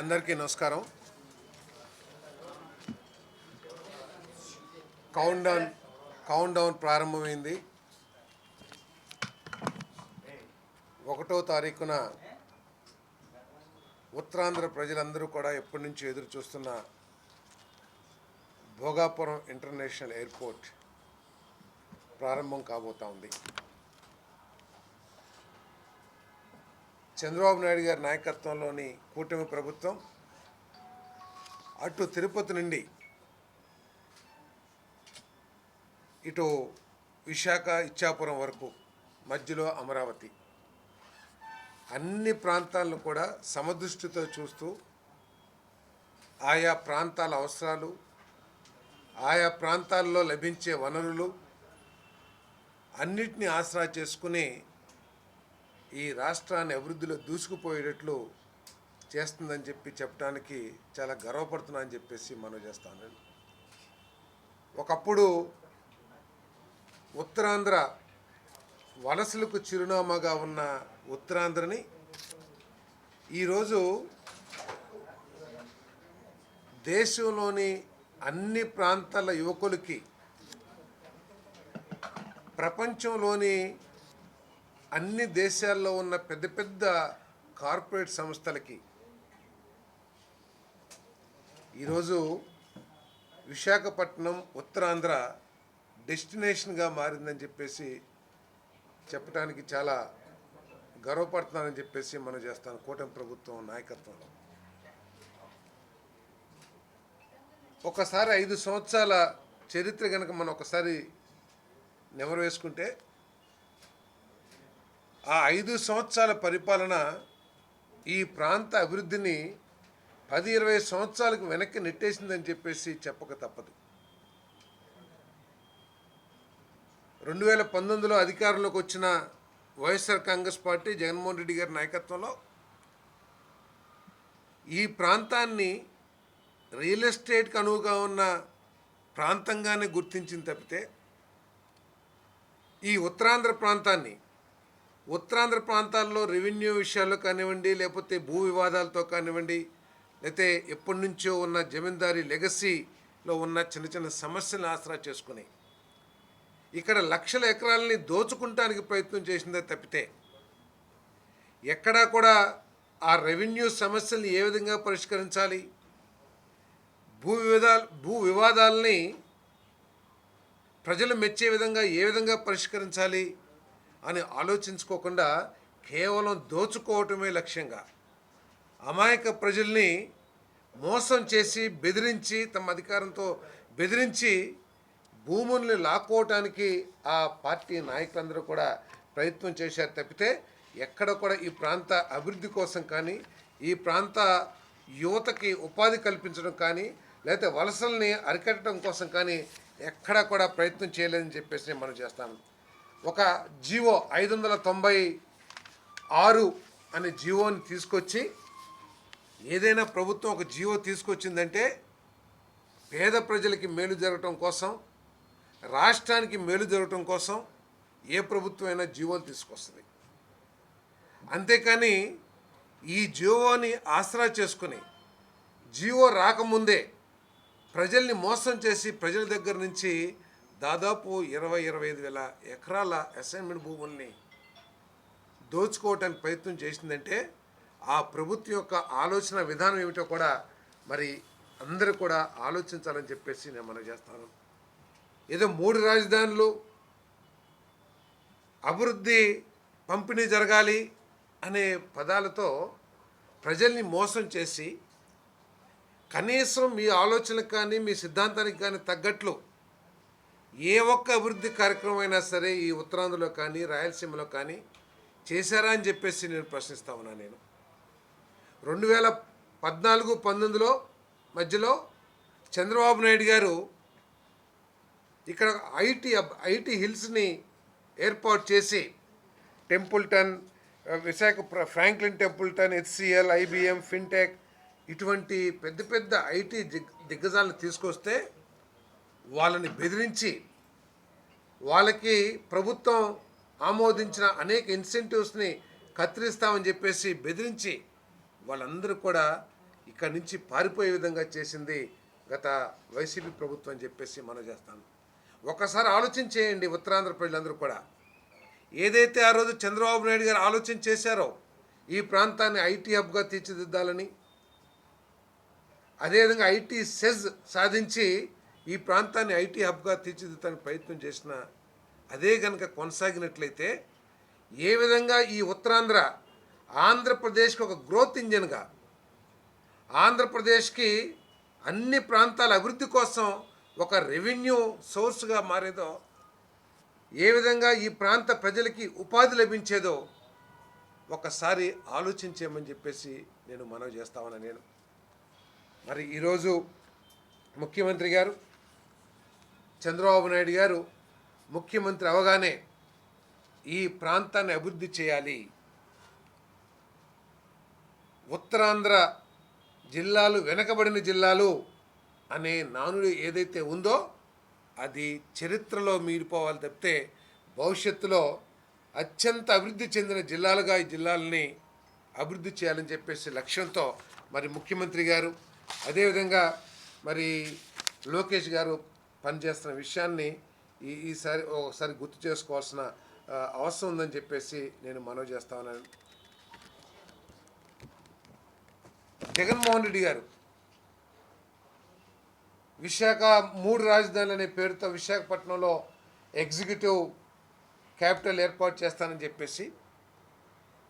అందరికీ నమస్కారం. Count down ప్రారంభమైంది. 1వ తారీఖున ఉత్తరాంధ్ర ప్రజలందరూ కూడా ఎప్పటి నుంచి ఎదురు చూస్తున్న భోగాపురం ఇంటర్నేషనల్ ఎయిర్పోర్ట్ ప్రారంభం కాబోతా ఉంది. చంద్రబాబు నాయుడు గారి నాయకత్వంలోని కూటమి ప్రభుత్వం అటు తిరుపతి నుండి ఇటు విశాఖ ఇచ్చాపురం వరకు మధ్యలో అమరావతి అన్ని ప్రాంతాలను కూడా సమదృష్టితో చూస్తూ ఆయా ప్రాంతాల అవసరాలు, ఆయా ప్రాంతాల్లో లభించే వనరులు అన్నిటినీ ఆసరా చేసుకుని ఈ రాష్ట్రాన్ని అభివృద్ధిలో దూసుకుపోయేటట్లు చేస్తుందని చెప్పడానికి చాలా గర్వపడుతున్నా అని చెప్పేసి మనం చేస్తాను. ఒకప్పుడు ఉత్తరాంధ్ర వలసలకు చిరునామాగా ఉన్న ఉత్తరాంధ్రని ఈరోజు దేశంలోని అన్ని ప్రాంతాల యువకులకి, ప్రపంచంలోని అన్ని దేశాల్లో ఉన్న పెద్ద పెద్ద కార్పొరేట్ సంస్థలకి ఈరోజు విశాఖపట్నం ఉత్తరాంధ్ర డెస్టినేషన్గా మారిందని చెప్పడానికి చాలా గర్వపడుతున్నానని మనం చేస్తాను. కూటమి ప్రభుత్వం నాయకత్వంలో ఒకసారి 5 సంవత్సరాల చరిత్ర కనుక మనం ఒకసారి నెమరు వేసుకుంటే ఆ 5 సంవత్సరాల పరిపాలన ఈ ప్రాంత అభివృద్ధిని 10-20 సంవత్సరాలకు వెనక్కి నెట్టేసిందని చెప్పక తప్పదు. 2019లో అధికారంలోకి వచ్చిన వైఎస్ఆర్ కాంగ్రెస్ పార్టీ జగన్మోహన్ రెడ్డి గారి నాయకత్వంలో ఈ ప్రాంతాన్ని రియల్ ఎస్టేట్కి అనువుగా ఉన్న ప్రాంతంగానే గుర్తించింది తప్పితే ఈ ఉత్తరాంధ్ర ప్రాంతాల్లో రెవెన్యూ విషయాల్లో కానివ్వండి, లేకపోతే భూ వివాదాలతో కానివ్వండి, లేకపోతే ఎప్పటి నుంచో ఉన్న జమీందారీ లెగసీలో ఉన్న చిన్న చిన్న సమస్యలను ఆసరా చేసుకుని ఇక్కడ లక్షల ఎకరాలని దోచుకుంటానికి ప్రయత్నం చేసిందే తప్పితే ఎక్కడా కూడా ఆ రెవెన్యూ సమస్యల్ని ఏ విధంగా పరిష్కరించాలి, భూ వివాదాలని ప్రజలు మెచ్చే విధంగా ఏ విధంగా పరిష్కరించాలి అని ఆలోచించుకోకుండా కేవలం దోచుకోవటమే లక్ష్యంగా అమాయక ప్రజల్ని మోసం చేసి బెదిరించి, తమ అధికారంతో బెదిరించి భూముల్ని లాక్కోవటానికి ఆ పార్టీ నాయకులందరూ కూడా ప్రయత్నం చేశారు తప్పితే ఎక్కడ కూడా ఈ ప్రాంత అభివృద్ధి కోసం కానీ, ఈ ప్రాంత యువతకి ఉపాధి కల్పించడం కానీ, లేకపోతే వలసల్ని అరికట్టడం కోసం కానీ ఎక్కడా కూడా ప్రయత్నం చేయలేదని మనం చేస్తాను. ఒక జీవో 596 అనే జీవోని తీసుకొచ్చి, ఏదైనా ప్రభుత్వం ఒక జీవో తీసుకొచ్చిందంటే పేద ప్రజలకి మేలు జరగటం కోసం, రాష్ట్రానికి మేలు జరగటం కోసం ఏ ప్రభుత్వం అయినా జీవోలు తీసుకొస్తుంది. అంతేకాని ఈ జీవోని ఆసరా చేసుకుని జీవో రాకముందే ప్రజల్ని మోసం చేసి ప్రజల దగ్గర నుంచి దాదాపు 20-25 వేల ఎకరాల అసైన్మెంట్ భూముల్ని దోచుకోవటానికి ప్రయత్నం చేసిందంటే ఆ ప్రభుత్వం యొక్క ఆలోచన విధానం ఏమిటో కూడా మరి అందరూ కూడా ఆలోచించాలని నేను మనం చేస్తాను. ఏదో 3 రాజధానులు, అభివృద్ధి, పంపిణీ జరగాలి అనే పదాలతో ప్రజల్ని మోసం చేసి కనీసం మీ ఆలోచనకు కానీ మీ సిద్ధాంతానికి కానీ తగ్గట్లు ఏ ఒక్క అభివృద్ధి కార్యక్రమం అయినా సరే ఈ ఉత్తరాంధ్రలో కానీ రాయలసీమలో కానీ చేశారా అని నేను ప్రశ్నిస్తా ఉన్నా. నేను 2014-19లో మధ్యలో చంద్రబాబు నాయుడు గారు ఇక్కడ ఐటీ హిల్స్ని ఏర్పాటు చేసి Templeton, Visakha Franklin Templeton, HCL, IBM, fintech ఇటువంటి పెద్ద పెద్ద ఐటీ దిగ్గజాలను తీసుకొస్తే వాళ్ళని బెదిరించి, వాళ్ళకి ప్రభుత్వం ఆమోదించిన అనేక ఇన్సెంటివ్స్ని కత్తిరిస్తామని బెదిరించి వాళ్ళందరూ కూడా ఇక్కడి నుంచి పారిపోయే విధంగా చేసింది గత వైసీపీ ప్రభుత్వం అని చెప్పేసి మనం చేస్తాను. ఒకసారి ఆలోచన చేయండి ఉత్తరాంధ్ర ప్రజలందరూ కూడా. ఏదైతే ఆ రోజు చంద్రబాబు నాయుడు గారు ఆలోచన చేశారో ఈ ప్రాంతాన్ని ఐటీ హబ్గా తీర్చిదిద్దాలని, అదేవిధంగా ఐటీ సెజ్ సాధించి ఈ ప్రాంతాన్ని ఐటీ హబ్గా తీర్చిదిద్దడానికి ప్రయత్నం చేసిన అదే కనుక కొనసాగినట్లయితే ఏ విధంగా ఈ ఉత్తరాంధ్ర ఆంధ్రప్రదేశ్కి ఒక గ్రోత్ ఇంజన్గా, ఆంధ్రప్రదేశ్కి అన్ని ప్రాంతాల అభివృద్ధి కోసం ఒక రెవెన్యూ సోర్స్గా మారేదో, ఏ విధంగా ఈ ప్రాంత ప్రజలకి ఉపాధి లభించేదో ఒకసారి ఆలోచించేయమని చెప్పేసి నేను మనవి చేస్తామని నేను. మరి ఈరోజు ముఖ్యమంత్రి గారు చంద్రబాబు నాయుడు గారు ముఖ్యమంత్రి అవగానే ఈ ప్రాంతాన్ని అభివృద్ధి చేయాలి, ఉత్తరాంధ్ర జిల్లాలు వెనకబడిన జిల్లాలు అనే నానుడి ఏదైతే ఉందో అది చరిత్రలో మిగిలిపోవాలి తప్పితే భవిష్యత్తులో అత్యంత అభివృద్ధి చెందిన జిల్లాలుగా ఈ జిల్లాలని అభివృద్ధి చేయాలని చెప్పేసి లక్ష్యంతో మరి ముఖ్యమంత్రి గారు అదేవిధంగా మరి లోకేష్ గారు పనిచేస్తున్న విషయాన్ని ఈసారి ఒకసారి గుర్తు చేసుకోవాల్సిన అవసరం ఉందని చెప్పేసి నేను మనవి చేస్తా ఉన్నాను. జగన్మోహన్ రెడ్డి గారు విశాఖ 3 రాజధానులు అనే పేరుతో విశాఖపట్నంలో ఎగ్జిక్యూటివ్ క్యాపిటల్ ఏర్పాటు చేస్తానని చెప్పేసి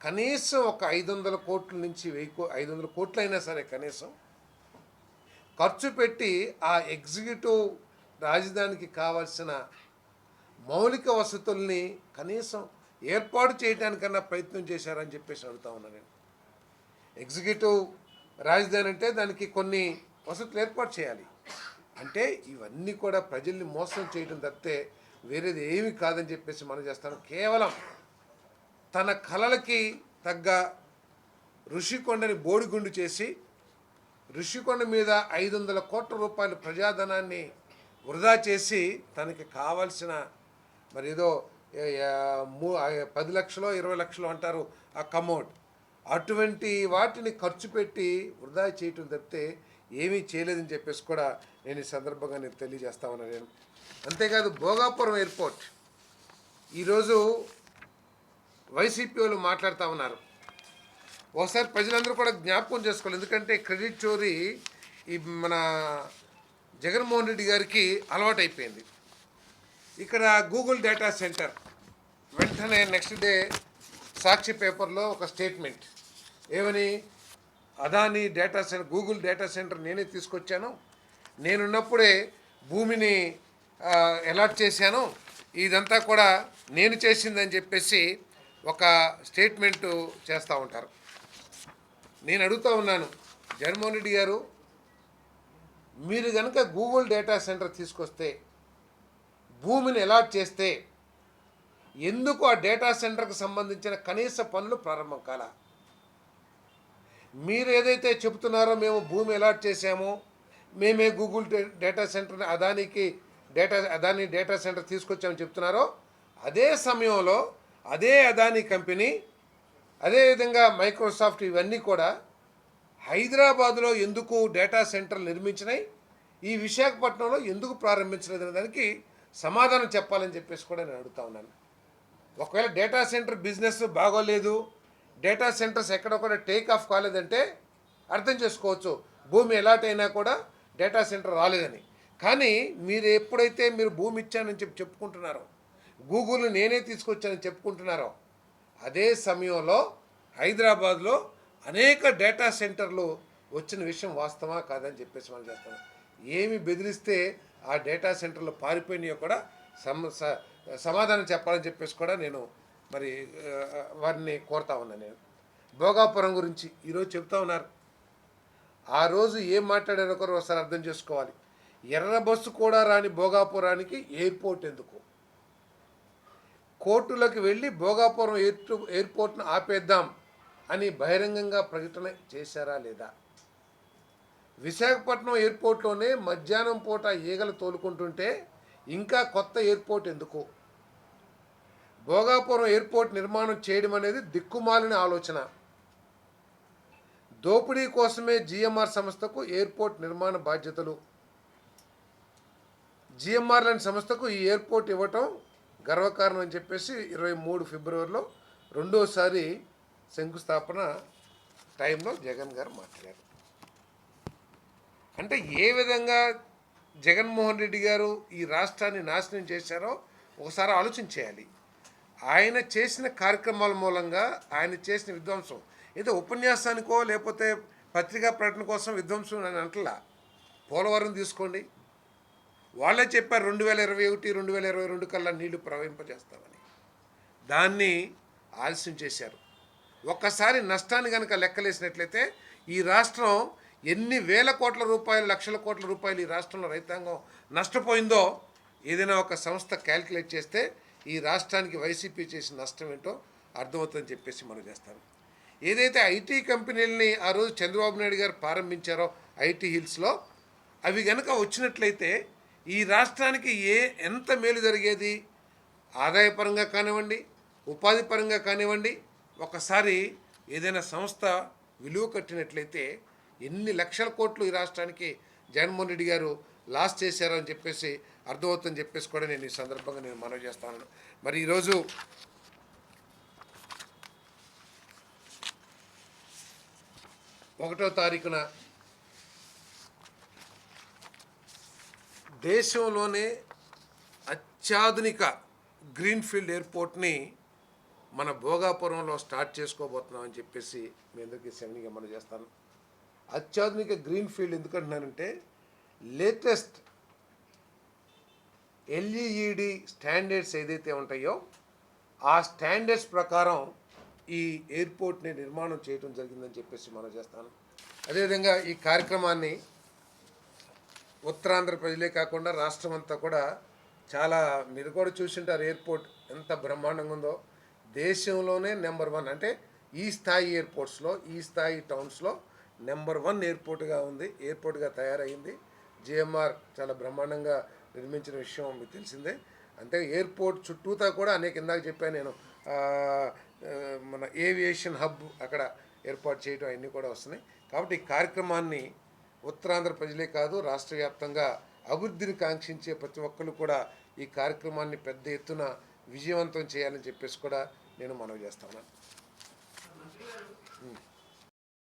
కనీసం ఒక 500 కోట్ల నుంచి 500 కోట్లు అయినా సరే కనీసం ఖర్చు పెట్టి ఆ ఎగ్జిక్యూటివ్ రాజధానికి కావాల్సిన మౌలిక వసతుల్ని కనీసం ఏర్పాటు చేయడానికన్నా ప్రయత్నం చేశారని చెప్పేసి అడుగుతా ఉన్నాను నేను. ఎగ్జిక్యూటివ్ రాజధాని అంటే దానికి కొన్ని వసతులు ఏర్పాటు చేయాలి. అంటే ఇవన్నీ కూడా ప్రజల్ని మోసం చేయడం తప్పితే వేరేది ఏమీ కాదని చెప్పేసి మనం చేస్తాను. కేవలం తన కలలకి తగ్గ ఋషికొండని బోడిగుండు చేసి ఋషికొండ మీద 500 కోట్ల రూపాయల ప్రజాధనాన్ని వృధా చేసి తనకి కావాల్సిన మరి ఏదో 10 లక్షలు 20 లక్షలు అంటారు ఆ కమౌడ్, అటువంటి వాటిని ఖర్చు పెట్టి వృధా చేయటం తప్పితే ఏమీ చేయలేదని చెప్పేసి కూడా నేను ఈ సందర్భంగా నేను తెలియజేస్తా ఉన్నాను నేను. అంతేకాదు భోగాపురం ఎయిర్పోర్ట్ ఈరోజు వైసీపీ వాళ్ళు మాట్లాడుతూ ఉన్నారు. ఒకసారి ప్రజలందరూ కూడా జ్ఞాపకం చేసుకోవాలి. ఎందుకంటే క్రెడిట్ చోరీ ఈ మన జగన్మోహన్ రెడ్డి గారికి అలవాటైపోయింది. ఇక్కడ గూగుల్ డేటా సెంటర్ వెంటనే నెక్స్ట్ డే సాక్షి పేపర్లో ఒక స్టేట్మెంట్ ఏమని, Adani data centre Google data centre నేనే తీసుకొచ్చాను, నేనున్నప్పుడే భూమిని అలాట్ చేశాను, ఇదంతా కూడా నేను చేసిందని చెప్పేసి ఒక స్టేట్మెంటు చేస్తూ ఉంటారు. నేను అడుగుతూ ఉన్నాను, జగన్మోహన్ రెడ్డి గారు మీరు కనుక గూగుల్ డేటా సెంటర్ తీసుకొస్తే భూమిని అలాట్ చేస్తే ఎందుకు ఆ డేటా సెంటర్కి సంబంధించిన కనీస పనులు ప్రారంభం కాలా? మీరు ఏదైతే చెబుతున్నారో మేము భూమి అలాట్ చేసామో, మేమే గూగుల్ డేటా సెంటర్ని అదాని డేటా సెంటర్ తీసుకొచ్చామని చెప్తున్నారో, అదే సమయంలో అదే అదాని కంపెనీ అదేవిధంగా మైక్రోసాఫ్ట్ ఇవన్నీ కూడా హైదరాబాదులో ఎందుకు డేటా సెంటర్లు నిర్మించినాయి, ఈ విశాఖపట్నంలో ఎందుకు ప్రారంభించలేదనే దానికి సమాధానం చెప్పాలని చెప్పేసి కూడా నేను అడుగుతా ఉన్నాను. ఒకవేళ డేటా సెంటర్ బిజినెస్ బాగోలేదు, డేటా సెంటర్స్ ఎక్కడ కూడా టేక్ ఆఫ్ కాలేదంటే అర్థం చేసుకోవచ్చు భూమి ఎలాటైనా కూడా డేటా సెంటర్ రాలేదని. కానీ మీరు ఎప్పుడైతే మీరు భూమి ఇచ్చానని చెప్పుకుంటున్నారో, గూగుల్ నేనే తీసుకొచ్చానని చెప్పుకుంటున్నారో, అదే సమయంలో హైదరాబాద్లో అనేక డేటా సెంటర్లు వచ్చిన విషయం వాస్తవా కాదని చెప్పేసి మనం చేస్తాం. ఏమి బెదిరిస్తే ఆ డేటా సెంటర్లో పారిపోయినాయో కూడా సమాధానం చెప్పాలని చెప్పేసి కూడా నేను మరి వారిని కోరుతా ఉన్నాను. నేను భోగాపురం గురించి ఈరోజు చెప్తా ఉన్నారు. ఆ రోజు ఏం మాట్లాడారో ఒకరు ఒకసారి అర్థం చేసుకోవాలి. ఎర్ర బస్సు కూడా రాని భోగాపురానికి ఎయిర్పోర్ట్ ఎందుకు? కోర్టులకు వెళ్ళి భోగాపురం ఎయిర్పోర్ట్ను ఆపేద్దాం అని బహిరంగంగా ప్రకటన చేశారా లేదా? విశాఖపట్నం ఎయిర్పోర్ట్లోనే మధ్యాహ్నం పూట ఈగలు తోలుకుంటుంటే ఇంకా కొత్త ఎయిర్పోర్ట్ ఎందుకు? భోగాపురం ఎయిర్పోర్ట్ నిర్మాణం చేయడం అనేది దిక్కుమాలిన ఆలోచన. దోపిడీ కోసమే జిఎంఆర్ సంస్థకు ఎయిర్పోర్ట్ నిర్మాణ బాధ్యతలు. జిఎంఆర్ లాంటి సంస్థకు ఈ ఎయిర్పోర్ట్ ఇవ్వటం గర్వకారణం అని చెప్పేసి 23 ఫిబ్రవరిలో రెండోసారి శంకుస్థాపన టైంలో జగన్ గారు మాట్లాడారు. అంటే ఏ విధంగా జగన్మోహన్ రెడ్డి గారు ఈ రాష్ట్రాన్ని నాశనం చేశారో ఒకసారి ఆలోచన చేయాలి. ఆయన చేసిన కార్యక్రమాల మూలంగా ఆయన చేసిన విధ్వంసం ఏదో ఉపన్యాసానికో లేకపోతే పత్రికా ప్రకటన కోసం విధ్వంసం అని అంటలా. పోలవరం తీసుకోండి, వాళ్ళే చెప్పారు 2021, 2022 కల్లా నీళ్లు ప్రవహింపజేస్తామని. దాన్ని ఆలస్యం చేశారు. ఒక్కసారి నష్టాన్ని కనుక లెక్కలేసినట్లయితే ఈ రాష్ట్రం ఎన్ని వేల కోట్ల రూపాయలు, లక్షల కోట్ల రూపాయలు ఈ రాష్ట్రంలో రైతాంగం నష్టపోయిందో ఏదైనా ఒక సంస్థ క్యాల్కులేట్ చేస్తే ఈ రాష్ట్రానికి వైసీపీ చేసిన నష్టం ఏంటో అర్థమవుతుందని చెప్పేసి మనం చేస్తాను. ఏదైతే ఐటీ కంపెనీలని ఆ రోజు చంద్రబాబు నాయుడు గారు ప్రారంభించారో ఐటీ హిల్స్లో, అవి కనుక వచ్చినట్లయితే ఈ రాష్ట్రానికి ఎంత మేలు జరిగేది, ఆదాయపరంగా కానివ్వండి, ఉపాధి పరంగా కానివ్వండి. ఒకసారి ఏదైనా సంస్థ విలువ కట్టినట్లయితే ఎన్ని లక్షల కోట్లు ఈ రాష్ట్రానికి జగన్మోహన్ రెడ్డి గారు లాస్ చేశారో అని చెప్పేసి అర్థమవుతుందని చెప్పేసి కూడా నేను ఈ సందర్భంగా నేను మనవి చేస్తాను. మరి ఈరోజు ఒకటో తారీఖున దేశంలోనే అత్యాధునిక గ్రీన్ఫీల్డ్ ఎయిర్పోర్ట్ని మన భోగాపురంలో స్టార్ట్ చేసుకోబోతున్నామని చెప్పేసి మీ అందరికీ సెవెన్గా మనం చేస్తాను. అత్యాధునిక గ్రీన్ఫీల్డ్ ఎందుకంటున్నానంటే లేటెస్ట్ ఎల్ఈఈడి స్టాండర్డ్స్ ఏదైతే ఉంటాయో ఆ స్టాండర్డ్స్ ప్రకారం ఈ ఎయిర్పోర్ట్ని నిర్మాణం చేయడం జరిగిందని చెప్పేసి మనం చేస్తాను. అదేవిధంగా ఈ కార్యక్రమాన్ని ఉత్తరాంధ్ర ప్రజలే కాకుండా రాష్ట్రం అంతా కూడా చాలా, మీరు కూడా చూసింటారు ఎయిర్పోర్ట్ ఎంత బ్రహ్మాండంగా ఉందో. దేశంలోనే నెంబర్ 1 అంటే ఈ స్థాయి ఎయిర్పోర్ట్స్లో, ఈ స్థాయి టౌన్స్లో నెంబర్ 1 ఎయిర్పోర్ట్గా తయారైంది. జిఎంఆర్ చాలా బ్రహ్మాండంగా నిర్మించిన విషయం మీకు తెలిసిందే. అంటే ఎయిర్పోర్ట్ చుట్టూతా కూడా ఇందాక చెప్పాను నేను, మన ఏవియేషన్ హబ్ అక్కడ ఏర్పాటు చేయడం అన్నీ కూడా వస్తున్నాయి. కాబట్టి ఈ కార్యక్రమాన్ని ఉత్తరాంధ్ర ప్రజలే కాదు రాష్ట్ర వ్యాప్తంగా అభివృద్ధిని కాంక్షించే ప్రతి ఒక్కరు కూడా ఈ కార్యక్రమాన్ని పెద్ద ఎత్తున విజయవంతం చేయాలని చెప్పేసి కూడా నేను మనవి చేస్తాను.